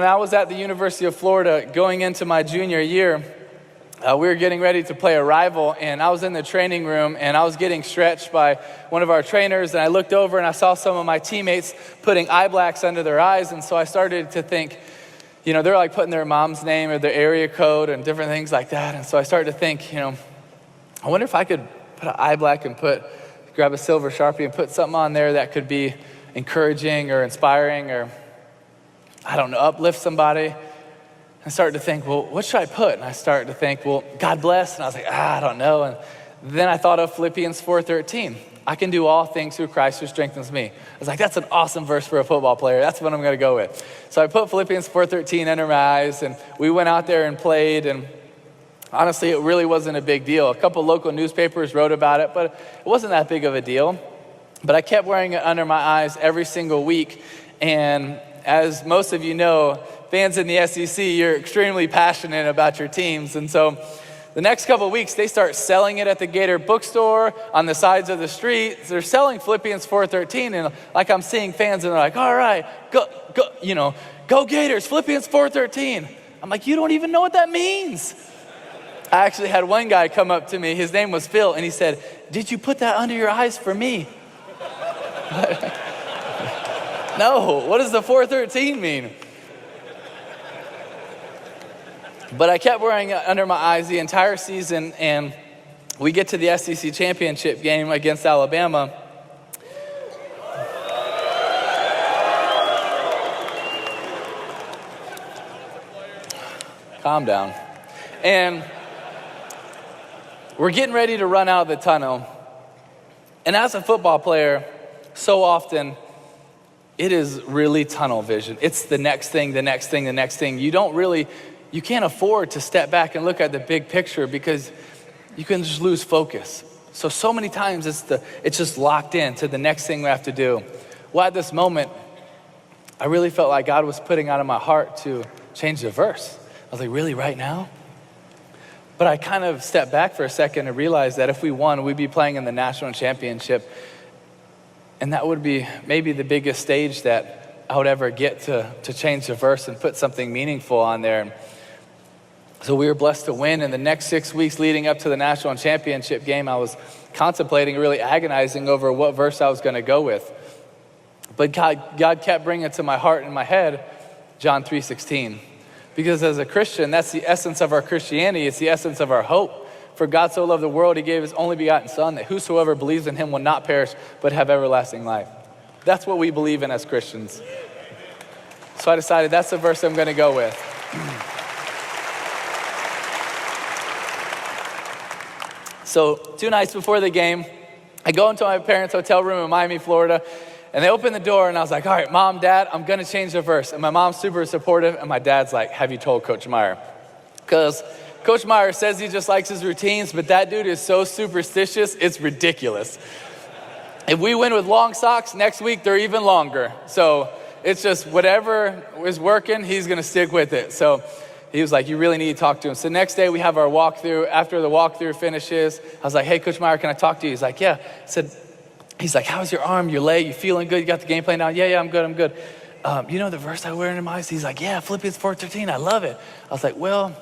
When I was at the University of Florida going into my junior year, we were getting ready to play a rival, and I was in the training room, and I was getting stretched by one of our trainers, and I looked over and I saw some of my teammates putting eye blacks under their eyes, and so I started to think, they're like putting their mom's name or their area code and different things like that, and so I started to think, I wonder if I could put an eye black and grab a silver Sharpie and put something on there that could be encouraging or inspiring or, I don't know, uplift somebody. I started to think, well, what should I put? And I started to think, well, God bless. And I was like, I don't know. And then I thought of Philippians 4:13. I can do all things through Christ who strengthens me. I was like, that's an awesome verse for a football player. That's what I'm going to go with. So I put Philippians 4:13 under my eyes, and we went out there and played. And honestly, it really wasn't a big deal. A couple local newspapers wrote about it, but it wasn't that big of a deal. But I kept wearing it under my eyes every single week. And as most of you know, fans in the SEC, you're extremely passionate about your teams. And so the next couple of weeks, they start selling it at the Gator bookstore, on the sides of the street. They're selling Philippians 4:13. And like I'm seeing fans, and they're like, all right, go Gators, Philippians 4:13. I'm like, you don't even know what that means. I actually had one guy come up to me. His name was Phil, and he said, did you put that under your eyes for me? No, what does the 4:13 mean? But I kept wearing it under my eyes the entire season, and we get to the SEC championship game against Alabama. Calm down. And we're getting ready to run out of the tunnel. And as a football player, so often, it is really tunnel vision. It's the next thing, the next thing, the next thing. You can't afford to step back and look at the big picture because you can just lose focus. So many times it's just locked in to the next thing we have to do. Well, at this moment, I really felt like God was putting out of my heart to change the verse. I was like, really, right now? But I kind of stepped back for a second and realized that if we won, we'd be playing in the national championship. And that would be maybe the biggest stage that I would ever get to change the verse and put something meaningful on there. So we were blessed to win. And the next 6 weeks leading up to the national championship game, I was contemplating, really agonizing over what verse I was going to go with. But God kept bringing it to my heart and my head, John 3:16. Because as a Christian, that's the essence of our Christianity. It's the essence of our hope. For God so loved the world, he gave his only begotten son, that whosoever believes in him will not perish, but have everlasting life. That's what we believe in as Christians. So I decided that's the verse I'm going to go with. So 2 nights before the game, I go into my parents' hotel room in Miami, Florida, and they open the door, and I was like, all right, Mom, Dad, I'm going to change the verse. And my mom's super supportive, and my dad's like, have you told Coach Meyer? Because Coach Meyer says he just likes his routines, but that dude is so superstitious, it's ridiculous. If we win with long socks, next week they're even longer. So it's just whatever is working, he's going to stick with it. So he was like, you really need to talk to him. So next day we have our walkthrough. After the walkthrough finishes, I was like, hey, Coach Meyer, can I talk to you? He's like, yeah. He's like, how's your arm, your leg? You feeling good? You got the game plan down? Yeah, I'm good. You know the verse I wear under my eyes? He's like, yeah, Philippians 4:13. I love it. I was like, well,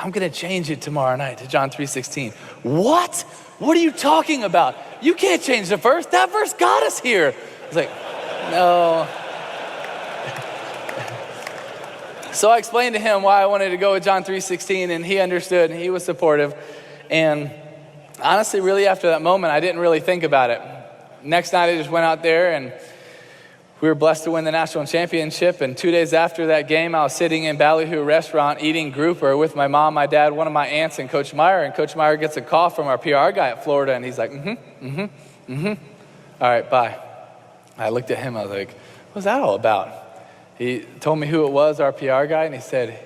I'm going to change it tomorrow night to John 3:16. What? What are you talking about? You can't change the verse. That verse got us here. I was like, no. So I explained to him why I wanted to go with John 3:16, and he understood, and he was supportive. And honestly, really after that moment, I didn't really think about it. Next night, I just went out there, and we were blessed to win the national championship. And 2 days after that game, I was sitting in Ballyhoo restaurant eating grouper with my mom, my dad, one of my aunts, and Coach Meyer. And Coach Meyer gets a call from our PR guy at Florida, and he's like, all right, bye. I looked at him, I was like, what's that all about? He told me who it was, our PR guy, and he said,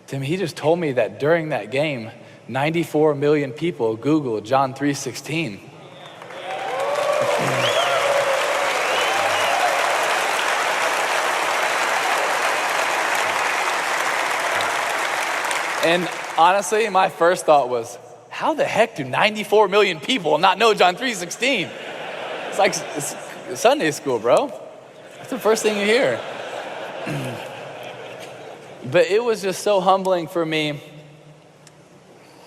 Tim, he just told me that during that game, 94 million people Googled John 3:16. And honestly, my first thought was, how the heck do 94 million people not know John 3:16? It's like it's Sunday school, bro. That's the first thing you hear. But it was just so humbling for me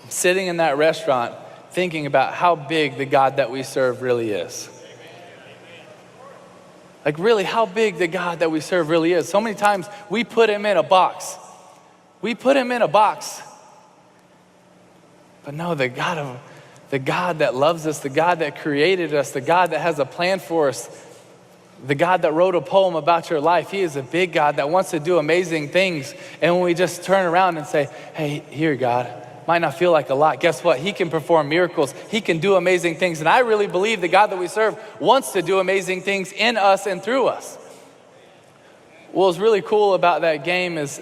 sitting in that restaurant thinking about how big the God that we serve really is. Like really how big the God that we serve really is. So many times we put him in a box. We put him in a box. But no, the God that loves us, the God that created us, the God that has a plan for us, the God that wrote a poem about your life, he is a big God that wants to do amazing things. And when we just turn around and say, hey, here, God, might not feel like a lot. Guess what? He can perform miracles. He can do amazing things. And I really believe the God that we serve wants to do amazing things in us and through us. What was really cool about that game is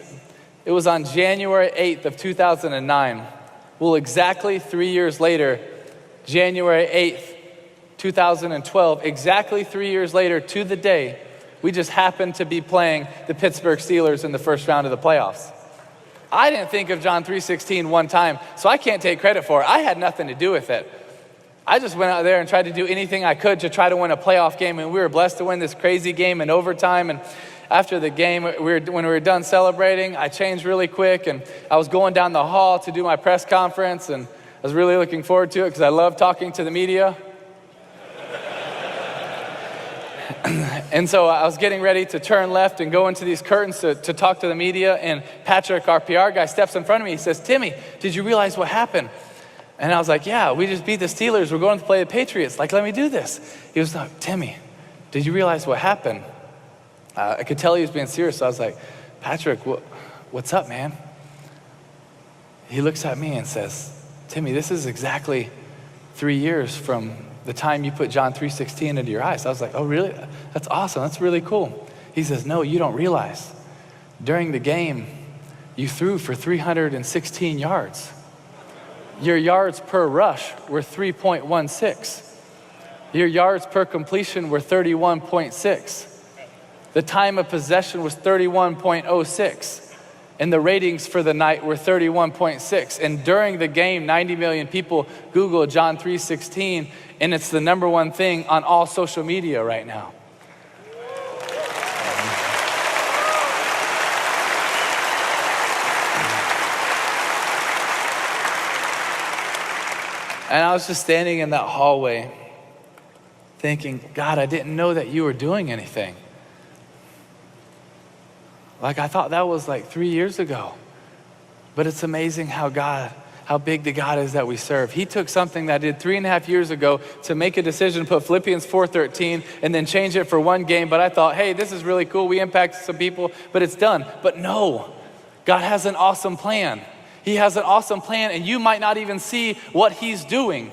it was on January 8th of 2009. Well, exactly 3 years later, January 8th, 2012, exactly 3 years later to the day, we just happened to be playing the Pittsburgh Steelers in the first round of the playoffs. I didn't think of John 3:16 one time, so I can't take credit for it. I had nothing to do with it. I just went out there and tried to do anything I could to try to win a playoff game, and we were blessed to win this crazy game in overtime. And after the game, when we were done celebrating, I changed really quick, and I was going down the hall to do my press conference, and I was really looking forward to it because I love talking to the media. And so I was getting ready to turn left and go into these curtains to talk to the media, and Patrick, our PR guy, steps in front of me. He says, Timmy, did you realize what happened? And I was like, yeah, we just beat the Steelers. We're going to play the Patriots. Like, let me do this. He was like, Timmy, did you realize what happened? I could tell he was being serious. So I was like, Patrick, what's up, man? He looks at me and says, Timmy, this is exactly 3 years from the time you put John 3:16 into your eyes. I was like, oh, really? That's awesome. That's really cool. He says, no, you don't realize. During the game, you threw for 316 yards. Your yards per rush were 3.16. Your yards per completion were 31.6. The time of possession was 31.06. And the ratings for the night were 31.6. And during the game, 90 million people Googled John 3:16, and it's the number one thing on all social media right now. And I was just standing in that hallway thinking, God, I didn't know that you were doing anything. Like, I thought that was like 3 years ago. But it's amazing how big the God is that we serve. He took something that I did 3.5 years ago to make a decision, put Philippians 4:13, and then change it for one game. But I thought, hey, this is really cool. We impacted some people, but it's done. But no, God has an awesome plan. He has an awesome plan, and you might not even see what he's doing.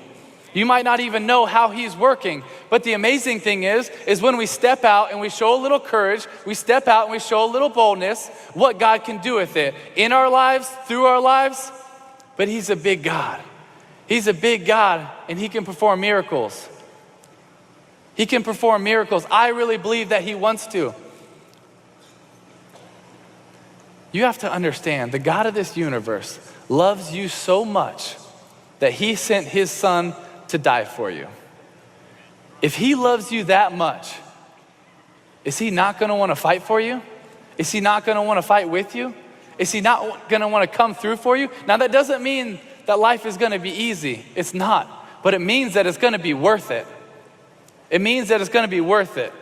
You might not even know how he's working. But the amazing thing is when we step out and we show a little courage, we step out and we show a little boldness, what God can do with it in our lives, through our lives. But he's a big God. He's a big God, and he can perform miracles. He can perform miracles. I really believe that he wants to. You have to understand, the God of this universe loves you so much that he sent his son to die for you. If he loves you that much, is he not going to want to fight for you? Is he not going to want to fight with you? Is he not going to want to come through for you? Now, that doesn't mean that life is going to be easy. It's not. But it means that it's going to be worth it. It means that it's going to be worth it.